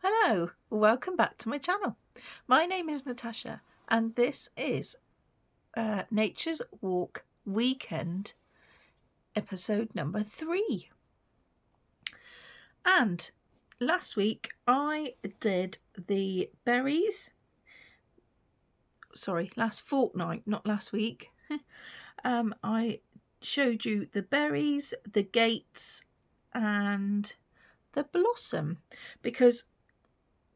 Hello, welcome back to my channel. My name is Natasha and this is Nature's Walk Weekend episode number 3. And last week I did the berries. Sorry, last fortnight, not last week. I showed you the berries, the gates and the blossom because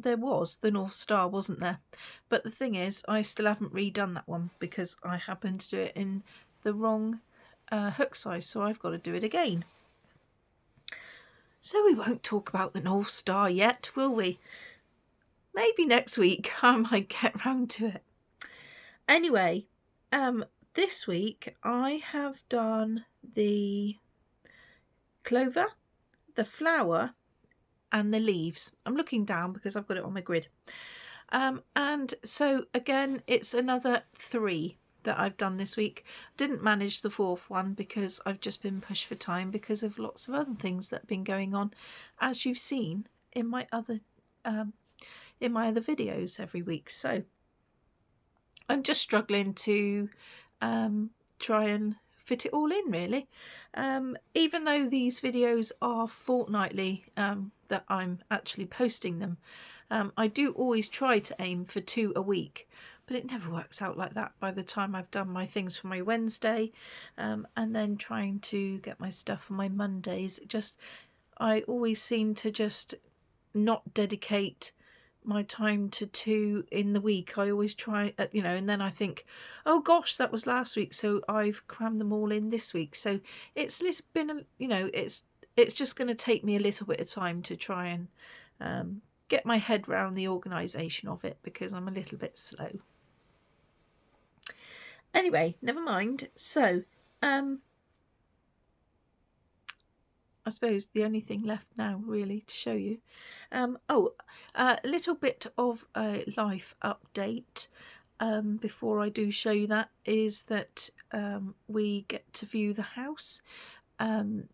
there was the North Star, wasn't there? But the thing is, I still haven't redone that one because I happened to do it in the wrong hook size, so I've got to do it again. So we won't talk about the North Star yet, will we? Maybe next week I might get round to it. Anyway, this week I have done the clover, the flower and the leaves. I'm looking down because I've got it on my grid. And so again, it's another 3 that I've done this week. Didn't manage the 4th one because I've just been pushed for time because of lots of other things that have been going on, as you've seen in my other videos every week. So I'm just struggling to try and fit it all in, really. Even though these videos are fortnightly that I'm actually posting them, I do always try to aim for 2 a week, but it never works out like that by the time I've done my things for my Wednesday, and then trying to get my stuff for my Mondays. I always seem to just not dedicate my time to 2 in the week. I always try, and then I think, oh gosh, that was last week, so I've crammed them all in this week. So it's been, it's just going to take me a little bit of time to try and get my head round the organisation of it because I'm a little bit slow. Anyway, never mind. So, I suppose the only thing left now really to show you. A little bit of a life update before I do show you that is that we get to view the house. Well,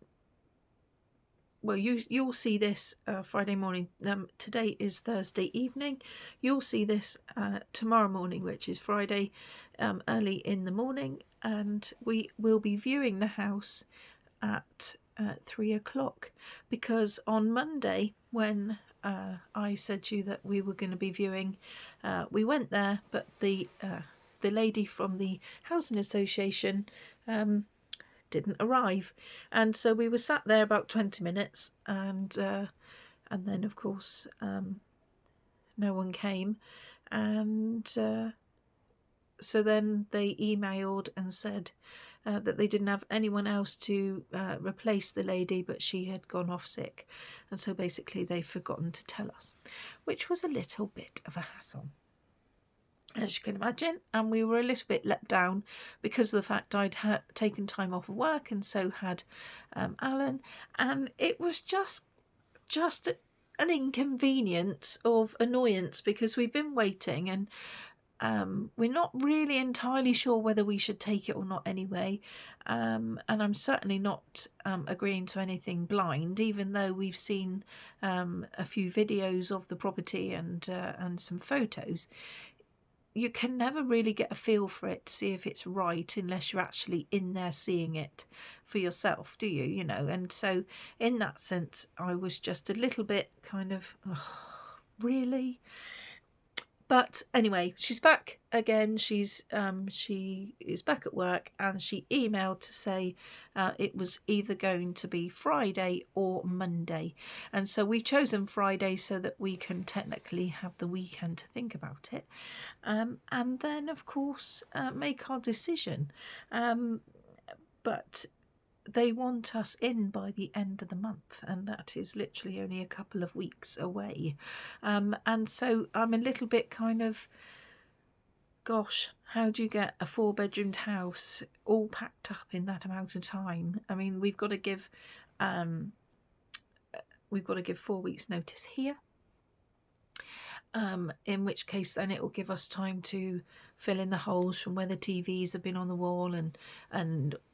you'll see this Friday morning. Today is Thursday evening. You'll see this tomorrow morning, which is Friday, early in the morning, and we will be viewing the house at 3 o'clock because on Monday, when I said to you that we were going to be viewing, we went there, but the lady from the housing association didn't arrive, and so we were sat there about 20 minutes, and then of course no one came, and so then they emailed and said that they didn't have anyone else to replace the lady, but she had gone off sick, and so basically they've forgotten to tell us, which was a little bit of a hassle, as you can imagine. And we were a little bit let down because of the fact I'd taken time off of work, and so had Alan, and it was just an inconvenience of annoyance because we've been waiting, and we're not really entirely sure whether we should take it or not anyway, and I'm certainly not agreeing to anything blind, even though we've seen a few videos of the property and some photos. You can never really get a feel for it to see if it's right unless you're actually in there seeing it for yourself, do you? And so in that sense I was just a little bit kind of, oh, really? But anyway, she's back again. She is back at work, and she emailed to say it was either going to be Friday or Monday. And so we've chosen Friday so that we can technically have the weekend to think about it. And then, of course, make our decision. But they want us in by the end of the month, and that is literally only a couple of weeks away, and so I'm a little bit kind of, gosh, how do you get a 4-bedroomed house all packed up in that amount of time? I mean, we've got to give 4 weeks notice here, in which case then it will give us time to fill in the holes from where the TVs have been on the wall and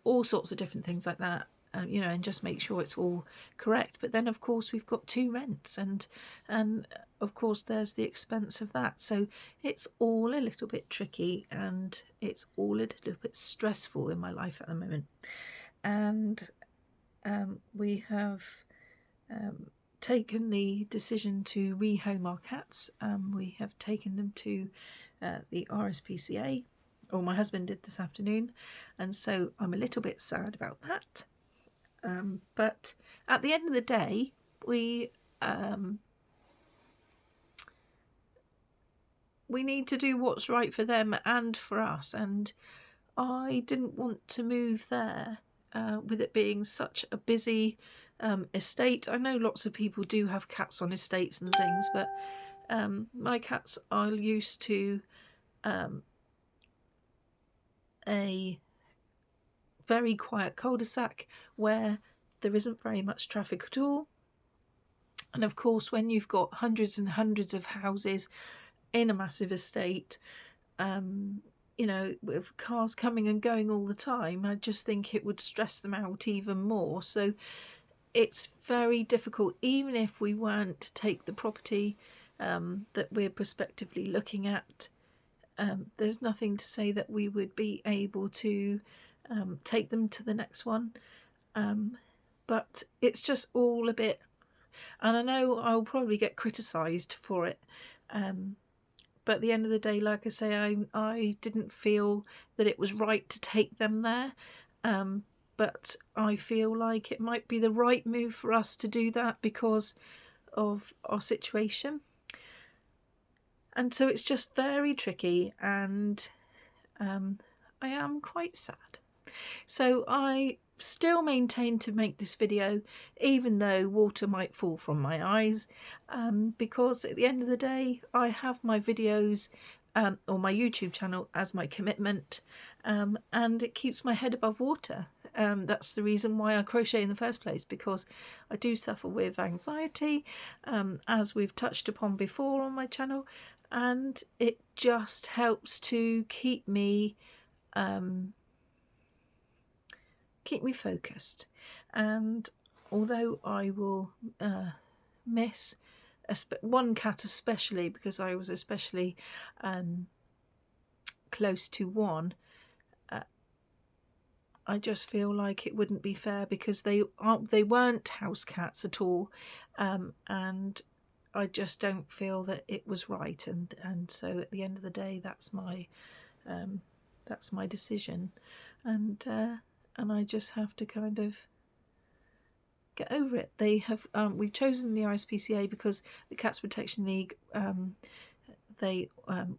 all sorts of different things like that. and just make sure it's all correct. But then, of course, we've got 2 rents, and of course there's the expense of that. So it's all a little bit tricky, and it's all a little bit stressful in my life at the moment. And we have taken the decision to rehome our cats. We have taken them to the RSPCA, or my husband did this afternoon, and so I'm a little bit sad about that. But at the end of the day, we need to do what's right for them and for us, and I didn't want to move there with it being such a busy estate. I know lots of people do have cats on estates and things, but my cats are used to a very quiet cul-de-sac where there isn't very much traffic at all. And of course, when you've got hundreds and hundreds of houses in a massive estate, with cars coming and going all the time, I just think it would stress them out even more. So it's very difficult, even if we weren't to take the property that we're prospectively looking at. There's nothing to say that we would be able to take them to the next one. But it's just all a bit, and I know I'll probably get criticised for it. But at the end of the day, like I say, I didn't feel that it was right to take them there. But I feel like it might be the right move for us to do that because of our situation. And so it's just very tricky, and I am quite sad. So I still maintain to make this video, even though water might fall from my eyes, because at the end of the day, I have my videos or my YouTube channel as my commitment, and it keeps my head above water. That's the reason why I crochet in the first place, because I do suffer with anxiety, as we've touched upon before on my channel, and it just helps to keep me focused. And although I will miss one cat especially, because I was especially close to one, I just feel like it wouldn't be fair, because they weren't house cats at all, and I just don't feel that it was right, and so at the end of the day, that's my decision, and I just have to kind of get over it. They have we've chosen the RSPCA because the Cats Protection League, they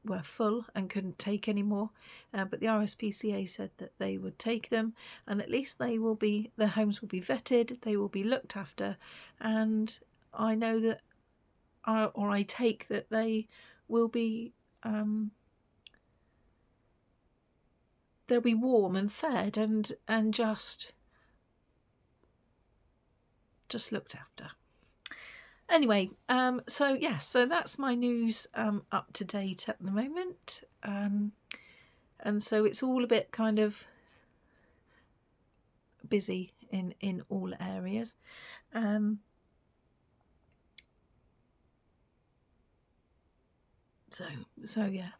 were full and couldn't take any more, but the RSPCA said that they would take them, and at least their homes will be vetted, they will be looked after, and I know that I take that they will be they'll be warm and fed and just looked after. Anyway, so that's my news up to date at the moment, and so it's all a bit kind of busy in all areas. So yeah,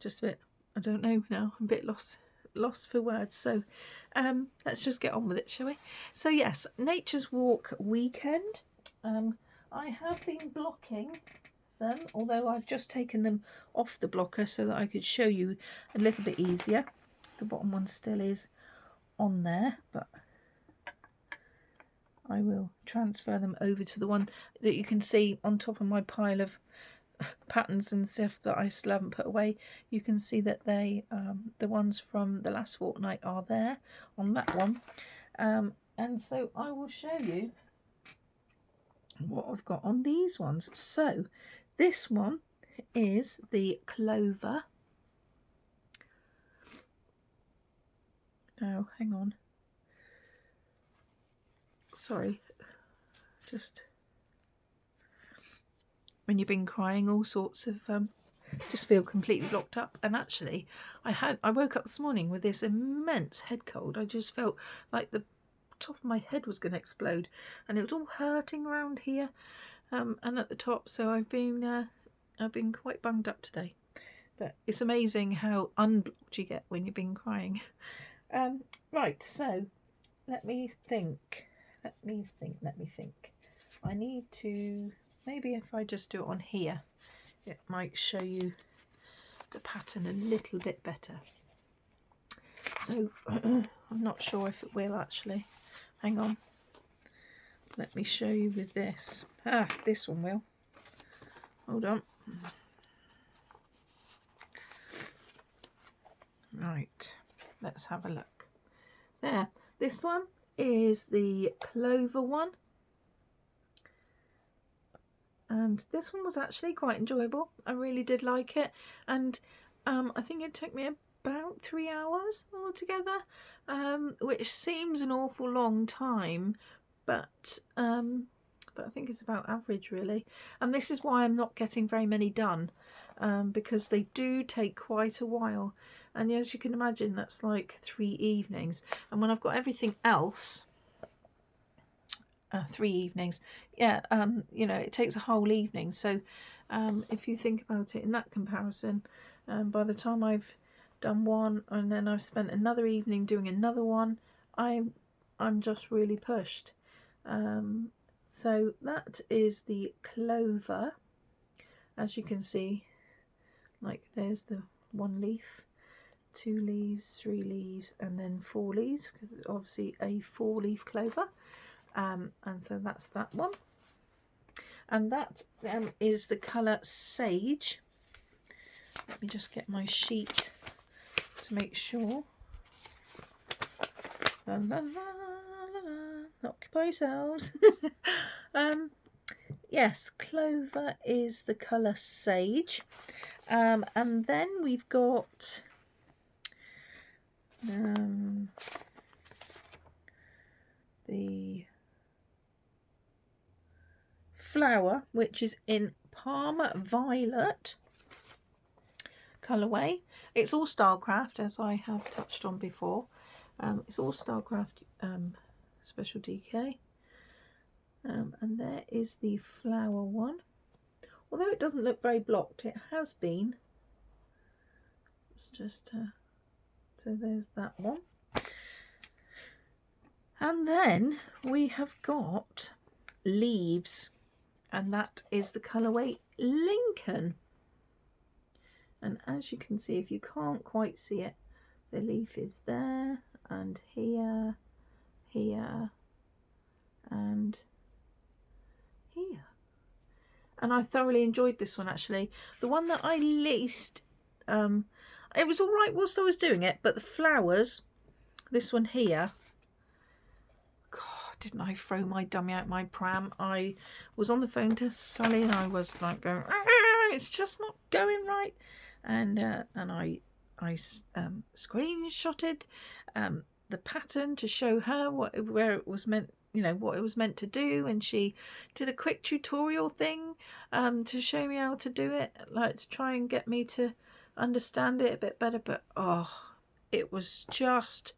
just a bit, I don't know now, I'm a bit lost for words. So let's just get on with it, shall we? So yes, Nature's Walk weekend. I have been blocking them, although I've just taken them off the blocker so that I could show you a little bit easier. The bottom one still is on there, but I will transfer them over to the one that you can see on top of my pile of patterns and stuff that I still haven't put away. You can see that they the ones from the last fortnight are there on that one, and so I will show you what I've got on these ones. So this one is the Clover. Now hang on, sorry, just when you've been crying all sorts of just feel completely blocked up. And actually, I woke up this morning with this immense head cold. I just felt like the top of my head was going to explode, and it was all hurting around here, and at the top. So I've been quite bunged up today. But it's amazing how unblocked you get when you've been crying. Right, so let me think. I need to, maybe if I just do it on here, it might show you the pattern a little bit better. So I'm not sure if it will actually. Hang on. Let me show you with this. This one will. Hold on. Right, let's have a look. There, this one is the Clover one. And this one was actually quite enjoyable. I really did like it. And I think it took me about 3 hours altogether, which seems an awful long time, but I think it's about average really. And this is why I'm not getting very many done, because they do take quite a while. And as you can imagine, that's like 3 evenings. And when I've got everything else, 3 evenings, yeah, you know, it takes a whole evening. So if you think about it in that comparison, by the time I've done one and then I've spent another evening doing another one, I'm just really pushed. So that is the Clover. As you can see, like there's the 1 leaf, 2 leaves, 3 leaves, and then 4 leaves, because it's obviously a 4-leaf clover. And so that's that one. And that is the colour Sage. Let me just get my sheet to make sure. La, la, la, la, la. Occupy yourselves. Yes, Clover is the colour Sage. And then we've got the Flower, which is in Palm Violet colourway. It's all Stylecraft, as I have touched on before. It's all Stylecraft special DK. And there is the Flower one. Although it doesn't look very blocked, it has been. It's just so there's that one. And then we have got Leaves, and that is the colourway Lincoln. And as you can see, if you can't quite see it, the leaf is there and here, here, and here. And I thoroughly enjoyed this one actually. The one that I least, it was all right whilst I was doing it, but the flowers, this one here, God, didn't I throw my dummy out my pram? I was on the phone to Sally and I was like going, it's just not going right. And I screenshotted the pattern to show her where it was meant, you know, what it was meant to do, and she did a quick tutorial thing to show me how to do it, like to try and get me to understand it a bit better. But it was just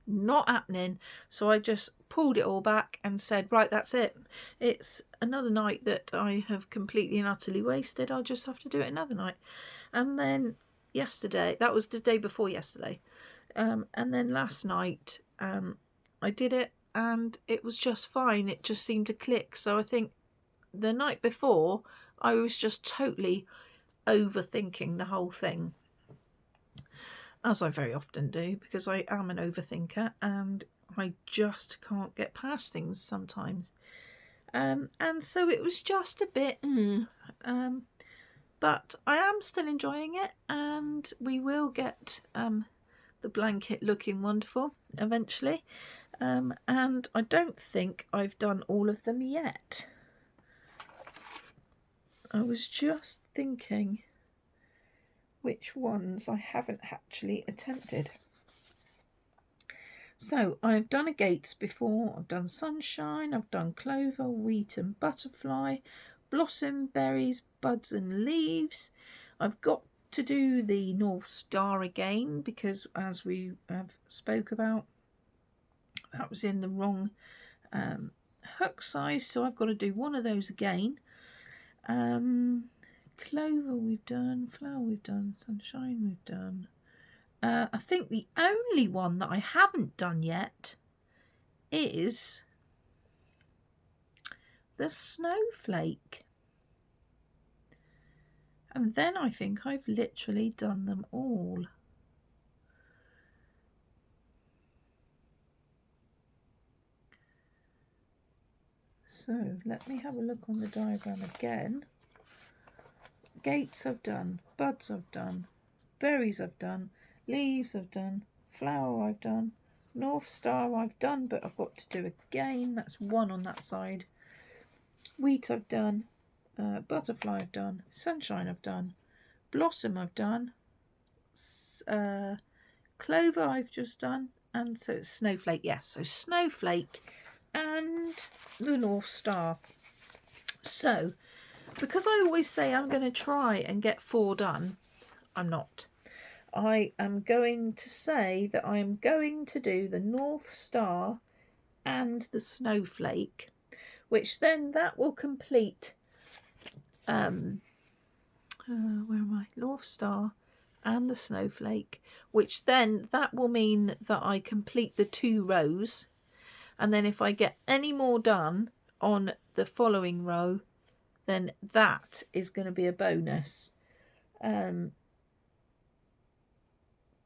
not happening. So I just pulled it all back and said, right, that's it. It's another night that I have completely and utterly wasted. I'll just have to do it another night. And then yesterday, that was the day before yesterday, and then last night I did it and it was just fine. It just seemed to click. So I think the night before I was just totally overthinking the whole thing, as I very often do, because I am an overthinker and I just can't get past things sometimes. And so it was just a bit but I am still enjoying it, and we will get the blanket looking wonderful eventually. And I don't think I've done all of them yet. I was just thinking which ones I haven't actually attempted. So I've done agates before, I've done sunshine, I've done clover, wheat and butterfly, blossom, berries, buds and leaves. I've got to do the North Star again because, as we have spoke about, that was in the wrong hook size, so I've got to do one of those again. Clover we've done, flower we've done, sunshine we've done. I think the only one that I haven't done yet is the snowflake. And then I think I've literally done them all. So let me have a look on the diagram again. Gates I've done, buds I've done, berries I've done, leaves I've done, flower I've done, North Star I've done, but I've got to do again. That's one on that side. Wheat I've done, butterfly I've done, sunshine I've done, blossom I've done, clover I've just done, and so it's snowflake. Yes, so snowflake and the North Star. So because I always say I'm going to try and get 4 done, I'm not. I am going to say that I am going to do the North Star and the snowflake, which then that will complete where am I? North Star and the snowflake, which then that will mean that I complete the 2 rows, and then if I get any more done on the following row, then that is going to be a bonus,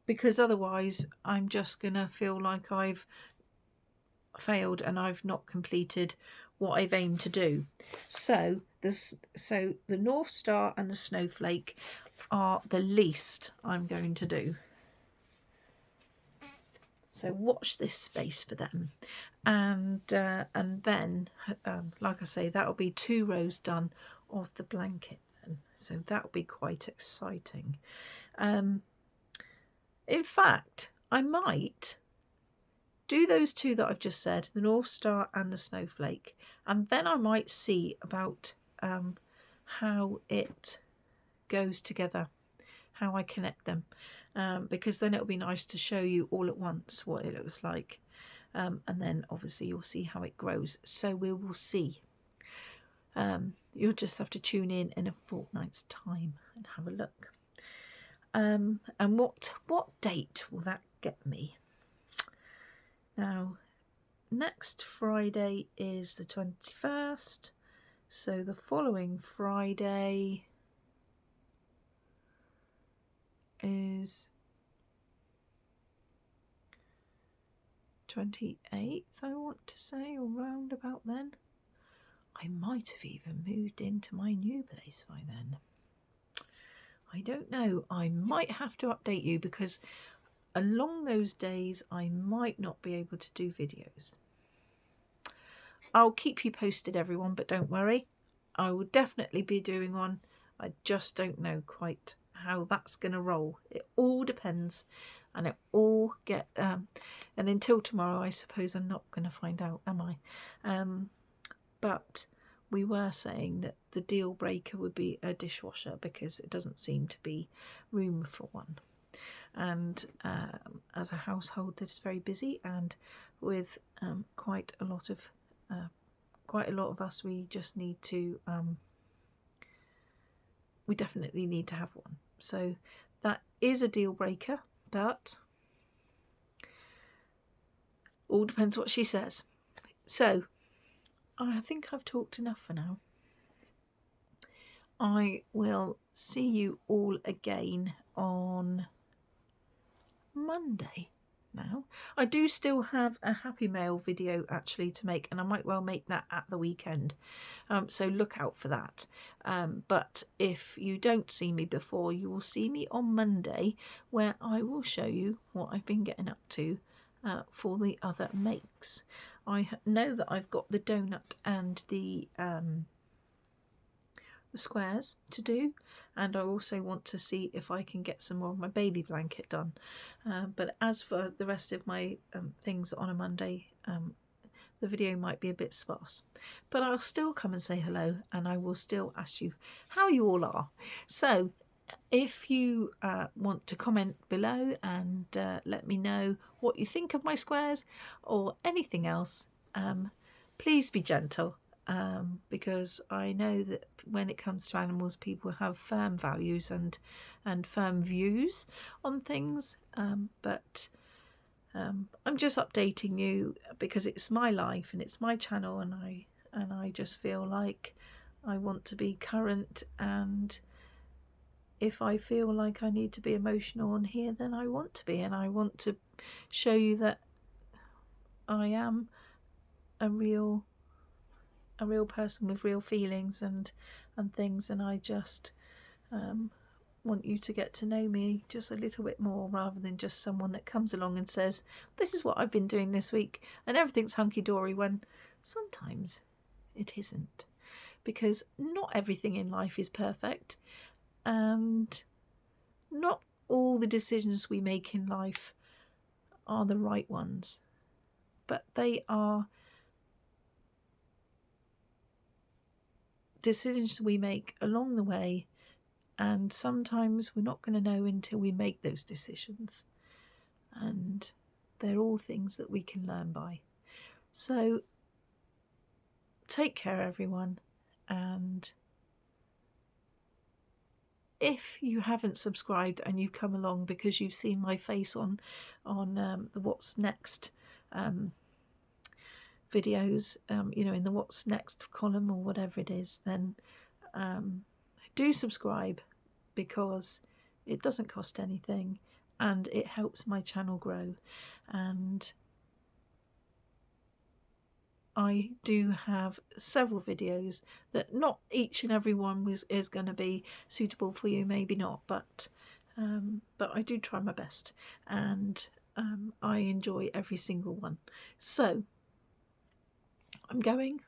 because otherwise I'm just going to feel like I've failed and I've not completed what I've aimed to do. So the North Star and the snowflake are the least I'm going to do. So watch this space for them, and then like I say, that'll be 2 rows done of the blanket then. So that'll be quite exciting. In fact, I might do those 2 that I've just said, the North Star and the snowflake, and then I might see about how it goes together, how I connect them, because then it'll be nice to show you all at once what it looks like, and then obviously you'll see how it grows. So we will see. You'll just have to tune in a fortnight's time and have a look. And what date will that get me? Now, next Friday is the 21st, so the following Friday is 28th, I want to say, or round about then. I might have even moved into my new place by then. I don't know. I might have to update you, because along those days I might not be able to do videos. I'll keep you posted, everyone, but don't worry. I will definitely be doing one. I just don't know quite how that's going to roll. It all depends, and it all and until tomorrow I suppose I'm not going to find out, am I? But we were saying that the deal breaker would be a dishwasher, because it doesn't seem to be room for one. And as a household that is very busy, and with quite a lot of us, we just need to we definitely need to have one. So that is a deal breaker, but all depends what she says. So I think I've talked enough for now. I will see you all again on Monday. Now, I do still have a Happy Mail video actually to make, and I might well make that at the weekend, so look out for that. But if you don't see me before, you will see me on Monday, where I will show you what I've been getting up to for the other makes. I know that I've got the donut and the squares to do, and I also want to see if I can get some more of my baby blanket done, but as for the rest of my things on a Monday, the video might be a bit sparse, but I'll still come and say hello, and I will still ask you how you all are. So If you want to comment below and let me know what you think of my squares or anything else, please be gentle, because I know that when it comes to animals, people have firm values and firm views on things, but I'm just updating you because it's my life and it's my channel, and I just feel like I want to be current, and if I feel like I need to be emotional on here, then I want to be, and I want to show you that I am a real person with real feelings and things, and I just want you to get to know me just a little bit more, rather than just someone that comes along and says, this is what I've been doing this week and everything's hunky-dory, when sometimes it isn't, because not everything in life is perfect, and not all the decisions we make in life are the right ones, but they are decisions we make along the way, and sometimes we're not going to know until we make those decisions, and they're all things that we can learn by. So take care, everyone, and if you haven't subscribed and you've come along because you've seen my face on the What's Next videos, in the What's Next column or whatever it is, then do subscribe, because it doesn't cost anything and it helps my channel grow. And I do have several videos that not each and every one is going to be suitable for you, maybe not, but I do try my best, and I enjoy every single one. So I'm going.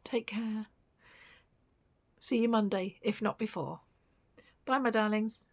Take care. See you Monday, if not before. Bye, my darlings.